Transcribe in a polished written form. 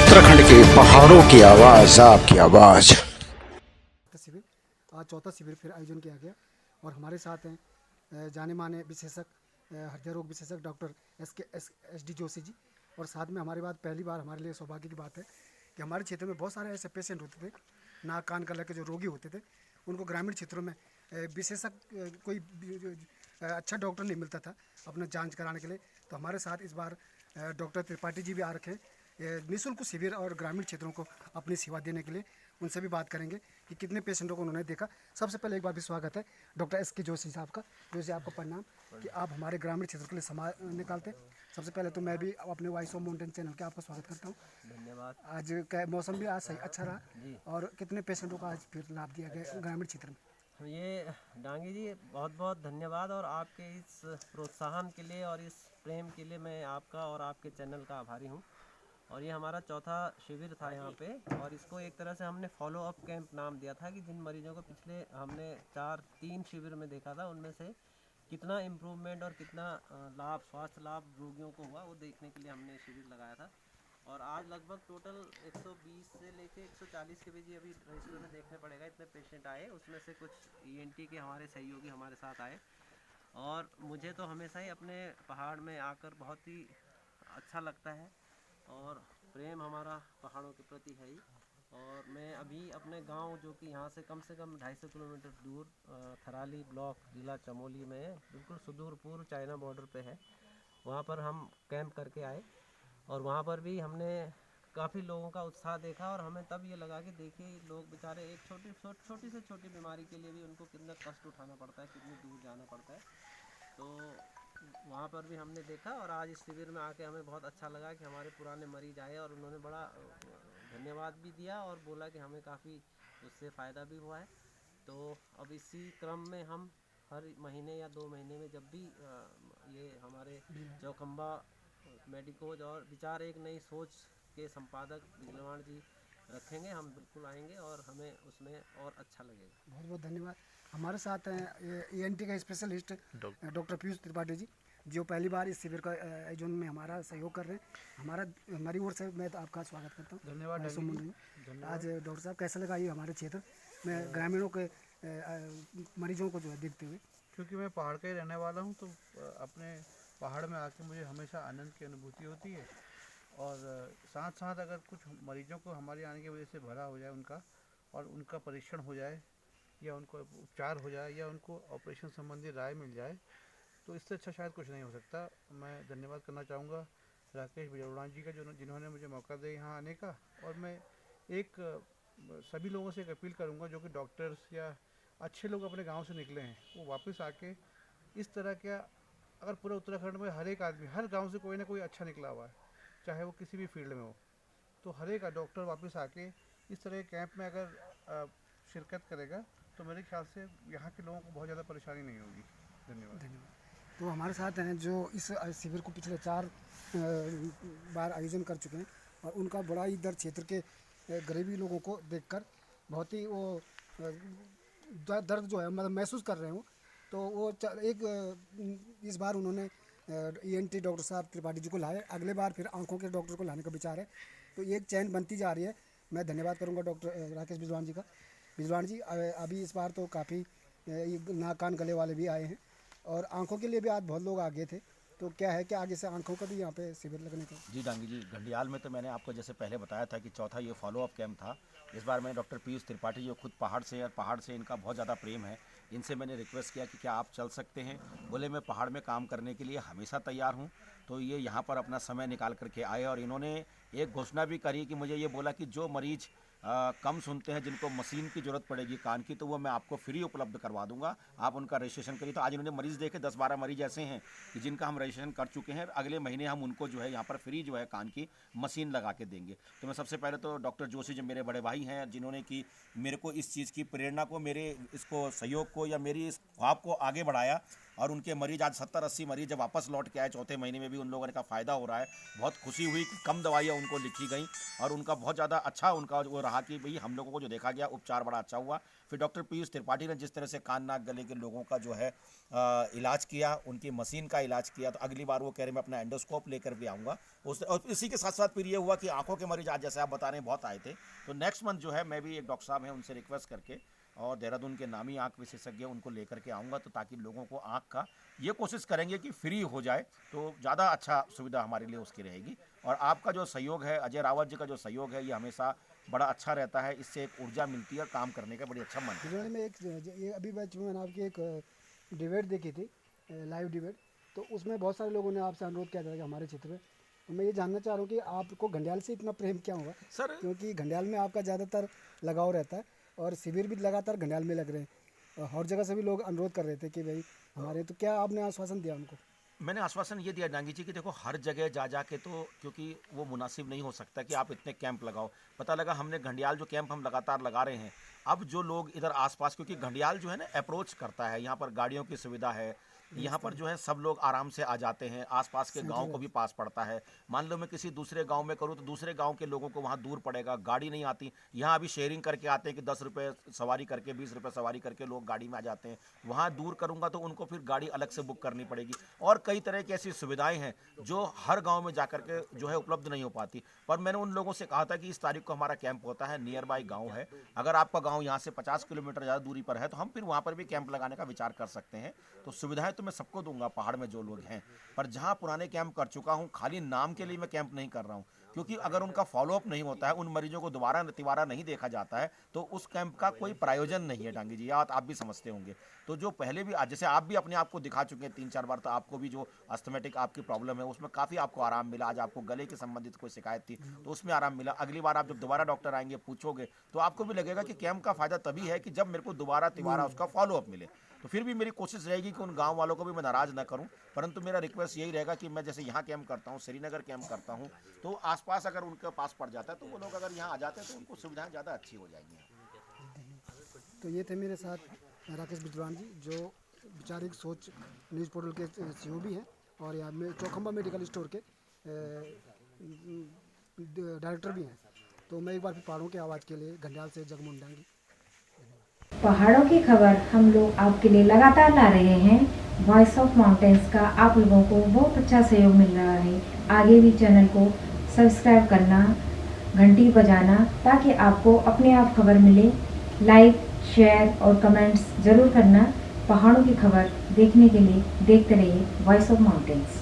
उत्तराखंड के पहाड़ों की आवाज, आपकी आवाज। शिविर आज चौथा शिविर फिर आयोजन किया गया और हमारे साथ हैं जाने माने विशेषज्ञ हृदय रोग विशेषज्ञ doctor S D Joshi ji. और साथ में हमारी बात पहली बार हमारे लिए सौभाग्य की बात है कि हमारे क्षेत्र में बहुत सारे ऐसे पेशेंट होते थे, नाक कान गला के जो रोगी होते थे, उनको ग्रामीण क्षेत्रों में विशेषज्ञ कोई अच्छा डॉक्टर नहीं मिलता था अपना जांच कराने के लिए। तो हमारे साथ इस बार डॉक्टर त्रिपाठी जी भी आ रखे हैं निःशुल्क शिविर और ग्रामीण क्षेत्रों को अपनी सेवा देने के लिए। उनसे भी बात करेंगे कि कितने पेशेंटों को उन्होंने देखा। सबसे पहले एक बार भी स्वागत है डॉक्टर एस के जोशी साहब का। जोशी आपको प्रणाम कि आप हमारे ग्रामीण क्षेत्र के लिए समाज निकालते हैं। सबसे पहले तो मैं भी अपने वॉइस ऑफ माउंटेन चैनल के आपका स्वागत करता हूँ। धन्यवाद। आज का मौसम भी आज सही अच्छा रहा और कितने पेशेंटों को आज फिर लाभ दिया गया ग्रामीण क्षेत्र में। ये डांगी जी बहुत बहुत धन्यवाद और आपके इस प्रोत्साहन के लिए और इस प्रेम के लिए मैं आपका और आपके चैनल का आभारी हूँ। और ये हमारा चौथा शिविर था यहाँ पे और इसको एक तरह से हमने फॉलो अप कैंप नाम दिया था कि जिन मरीजों को पिछले हमने 3 शिविर में देखा था उनमें से कितना इम्प्रूवमेंट और कितना लाभ स्वास्थ्य लाभ रोगियों को हुआ वो देखने के लिए हमने शिविर लगाया था। और आज लगभग टोटल 120 से लेके 140 के बीच अभी रजिस्टर में देखने पड़ेगा इतने पेशेंट आए। उसमें से कुछ ईएनटी के हमारे सहयोगी हमारे साथ आए और मुझे तो हमेशा ही अपने पहाड़ में आकर बहुत ही अच्छा लगता है और प्रेम हमारा पहाड़ों के प्रति है ही। और मैं अभी अपने गांव जो कि यहाँ से कम 250 किलोमीटर दूर थराली ब्लॉक जिला चमोली में बिल्कुल सुदूर पूर्व चाइना बॉर्डर पे है, वहाँ पर हम कैंप करके आए और वहाँ पर भी हमने काफ़ी लोगों का उत्साह देखा और हमें तब ये लगा कि देखिए लोग बेचारे एक छोटी से छोटी बीमारी के लिए भी उनको कितना कष्ट उठाना पड़ता है, कितनी दूर जाना पड़ता है। तो वहाँ पर भी हमने देखा और आज इस शिविर में आके हमें बहुत अच्छा लगा कि हमारे पुराने मरीज आए और उन्होंने बड़ा धन्यवाद भी दिया और बोला कि हमें काफ़ी उससे फ़ायदा भी हुआ है। तो अब इसी क्रम में हम हर महीने या 2 महीने में जब भी ये हमारे चौखंबा मेडिकोज और विचार एक नई सोच के संपादक बिजलवाण जी रखेंगे, हम बिल्कुल आएंगे और हमें उसमें और अच्छा लगेगा। बहुत बहुत धन्यवाद। हमारे साथ हैं ENT का स्पेशलिस्ट डॉक्टर पीयूष त्रिपाठी जी, जो पहली बार इस शिविर का आयोजन में हमारा सहयोग कर रहे हैं। हमारी ओर से मैं तो आपका स्वागत करता हूँ। धन्यवाद। आज डॉक्टर साहब कैसा लगा ये हमारे क्षेत्र में ग्रामीणों के मरीजों को जो है देखते हुए। क्योंकि मैं पहाड़ का ही रहने वाला हूँ तो अपने पहाड़ में आके मुझे हमेशा आनंद की अनुभूति होती है और साथ साथ अगर कुछ मरीजों को हमारे आने की वजह से भला हो जाए उनका और उनका परीक्षण हो जाए या उनको उपचार हो जाए या उनको ऑपरेशन संबंधी राय मिल जाए तो इससे अच्छा शायद कुछ नहीं हो सकता। मैं धन्यवाद करना चाहूँगा राकेश बिजलवाण जी का जिन्होंने मुझे मौका दिया यहाँ आने का। और मैं एक सभी लोगों से एक अपील करूँगा जो कि डॉक्टर्स या अच्छे लोग अपने गांव से निकले हैं वो वापस आके इस तरह का, अगर पूरे उत्तराखंड में हर एक आदमी हर गांव से कोई ना कोई अच्छा निकला हुआ है चाहे वो किसी भी फील्ड में हो, तो हर एक डॉक्टर वापस आके इस तरह के कैंप में अगर शिरकत करेगा तो मेरे ख्याल से यहाँ के लोगों को बहुत ज़्यादा परेशानी नहीं होगी। धन्यवाद। तो हमारे साथ हैं जो इस शिविर को पिछले 4 बार आयोजन कर चुके हैं और उनका बड़ा ही दर्द क्षेत्र के गरीबी लोगों को देखकर बहुत ही वो दर्द जो है मतलब महसूस कर रहे हो। तो वो इस बार उन्होंने ENT डॉक्टर साहब त्रिपाठी जी को लाए, अगले बार फिर आंखों के डॉक्टर को लाने का विचार है। तो एक चैन बनती जा रही है। मैं धन्यवाद करूंगा डॉक्टर राकेश बिजलवाण जी का। बिजलवाण जी अभी इस बार तो काफ़ी नाक कान गले वाले भी आए हैं और आंखों के लिए भी आज बहुत लोग आ गए थे। तो क्या है कि आगे से आंखों का भी यहाँ पे शिविर लगने का। जी डांगी जी, घंडियाल में तो मैंने आपको जैसे पहले बताया था कि चौथा ये फॉलो अप कैंप था। इस बार मैं डॉक्टर पीयूष त्रिपाठी जो खुद पहाड़ से और पहाड़ से इनका बहुत ज़्यादा प्रेम है, इनसे मैंने रिक्वेस्ट किया कि क्या आप चल सकते हैं। बोले मैं पहाड़ में काम करने के लिए हमेशा तैयार हूँ। तो ये यहाँ पर अपना समय निकाल करके आए और इन्होंने एक घोषणा भी करी कि मुझे ये बोला कि जो मरीज़ कम सुनते हैं जिनको मशीन की ज़रूरत पड़ेगी कान की तो वो मैं आपको फ्री उपलब्ध करवा दूंगा, आप उनका रजिस्ट्रेशन करिए। तो आज इन्होंने मरीज़ देखे 10-12 मरीज़ ऐसे हैं कि जिनका हम रजिस्ट्रेशन कर चुके हैं। अगले महीने हम उनको जो है यहाँ पर फ्री जो है कान की मशीन लगा के देंगे। तो मैं सबसे पहले तो डॉक्टर जोशी जो मेरे बड़े भाई हैं जिन्होंने कि मेरे को इस चीज़ की प्रेरणा को, मेरे इसको सहयोग को या मेरी इस ख्वाब को आगे बढ़ाया, और उनके मरीज आज 70-80 मरीज जब वापस लौट के आए चौथे महीने में भी उन लोगों का फ़ायदा हो रहा है। बहुत खुशी हुई कि कम दवाइयाँ उनको लिखी गई और उनका बहुत ज़्यादा अच्छा उनका वो रहा कि भाई हम लोगों को जो देखा गया उपचार बड़ा अच्छा हुआ। फिर डॉक्टर पीयूष त्रिपाठी ने जिस तरह से कान नाक गले के लोगों का जो है इलाज किया, उनकी मशीन का इलाज किया, तो अगली बार वो कह रहे मैं अपना एंडोस्कोप लेकर भी आऊँगा। और इसी के साथ साथ फिर ये हुआ कि आंखों के मरीज आज जैसे आप बता रहे हैं बहुत आए थे, तो नेक्स्ट मंथ जो है मैं भी एक डॉक्टर साहब हैं उनसे रिक्वेस्ट करके और देहरादून के नामी आंख विशेषज्ञ उनको लेकर के आऊँगा, तो ताकि लोगों को आंख का ये कोशिश करेंगे कि फ्री हो जाए, तो ज़्यादा अच्छा सुविधा हमारे लिए उसकी रहेगी। और आपका जो सहयोग है, अजय रावत जी का जो सहयोग है, ये हमेशा बड़ा अच्छा रहता है, इससे एक ऊर्जा मिलती है और काम करने का बड़ी अच्छा मन है। भिलवाड़े में एक ये अभी मैंने आपकी एक डिबेट देखी थी, लाइव डिबेट, तो उसमें बहुत सारे लोगों ने आपसे अनुरोध किया था कि हमारे क्षेत्र में, तो मैं ये जानना चाह रहा हूँ कि आपको घंडियाल से इतना प्रेम क्या हुआ सर क्योंकि घंडियाल में आपका ज़्यादातर लगाव रहता है और शिविर भी लगातार घंडियाल में लग रहे हैं और हर जगह से भी लोग अनुरोध कर रहे थे कि भाई हमारे, तो क्या आपने आश्वासन दिया उनको? मैंने आश्वासन ये दिया डांगी जी कि देखो हर जगह जा जा के तो क्योंकि वो मुनासिब नहीं हो सकता कि आप इतने कैंप लगाओ। पता लगा हमने घंडियाल जो कैंप हम लगातार लगा रहे हैं, अब जो लोग इधर आसपास, क्योंकि घंडियाल जो है ना अप्रोच करता है, यहाँ पर गाड़ियों की सुविधा है, यहाँ पर जो है सब लोग आराम से आ जाते हैं, आसपास के गांव को भी पास पड़ता है। मान लो मैं किसी दूसरे गांव में करूँ तो दूसरे गांव के लोगों को वहाँ दूर पड़ेगा, गाड़ी नहीं आती। यहाँ अभी शेयरिंग करके आते हैं कि 10 रुपये सवारी करके 20 रुपये सवारी करके लोग गाड़ी में आ जाते हैं। वहाँ दूर करूँगा तो उनको फिर गाड़ी अलग से बुक करनी पड़ेगी और कई तरह की ऐसी सुविधाएँ हैं जो हर गाँव में जा के जो है उपलब्ध नहीं हो पाती। पर मैंने उन लोगों से कहा था कि इस तारीख को हमारा कैंप होता है, नियर बाई गाँव है, अगर आपका गाँव यहाँ से 50 किलोमीटर ज़्यादा दूरी पर है तो हम फिर वहाँ पर भी कैंप लगाने का विचार कर सकते हैं। तो सुविधाएँ तो मैं सबको दूंगा पहाड़ में जो लोग हैं, पर जहाँ पुराने कैंप कर चुका हूँ, खाली नाम के लिए मैं कैंप नहीं कर रहा हूँ, क्योंकि अगर उनका फॉलोअप नहीं होता है, उन मरीजों को दोबारा तिबारा नहीं देखा जाता है, तो उस कैंप का कोई प्रयोजन नहीं है डांगी जी, आप भी समझते होंगे। तो जो पहले भी जैसे आप भी अपने आप को दिखा चुके हैं 3-4 बार, तो आपको भी जो अस्थमेटिक आपकी प्रॉब्लम है उसमें काफ़ी आपको आराम मिला। आज आपको गले के संबंधित कोई शिकायत थी तो उसमें आराम मिला। अगली बार आप जब दोबारा डॉक्टर आएंगे पूछोगे तो आपको भी लगेगा कि कैंप का फ़ायदा तभी है कि जब मेरे को दोबारा तिबारा उसका फॉलोअप मिले। तो फिर भी मेरी कोशिश रहेगी कि उन गांव वालों को भी मैं नाराज़ ना करूं, परंतु मेरा रिक्वेस्ट यही रहेगा कि मैं जैसे यहाँ कैंप करता हूँ, श्रीनगर कैंप करता हूँ, तो आसपास अगर उनके पास पड़ जाता है तो वो लोग अगर यहाँ आ जाते हैं तो उनको सुविधाएं ज़्यादा अच्छी हो जाएंगी। तो ये थे मेरे साथ राकेश विद्वान जी, जो विचारिक सोच न्यूज़ पोर्टल के CEO भी हैं और यहाँ में चौखंबा मेडिकल स्टोर के डायरेक्टर भी हैं। तो मैं एक बार फिर पहाड़ों की आवाज़ के लिए घंडियाल से जगमोहन डांगी। पहाड़ों की खबर हम लोग आपके लिए लगातार ला रहे हैं। वॉइस ऑफ माउंटेन्स का आप लोगों को बहुत अच्छा सहयोग मिल रहा है। आगे भी चैनल को सब्सक्राइब करना, घंटी बजाना, ताकि आपको अपने आप खबर मिले। लाइक, शेयर और कमेंट्स ज़रूर करना। पहाड़ों की खबर देखने के लिए देखते रहिए वॉइस ऑफ माउंटेन्स।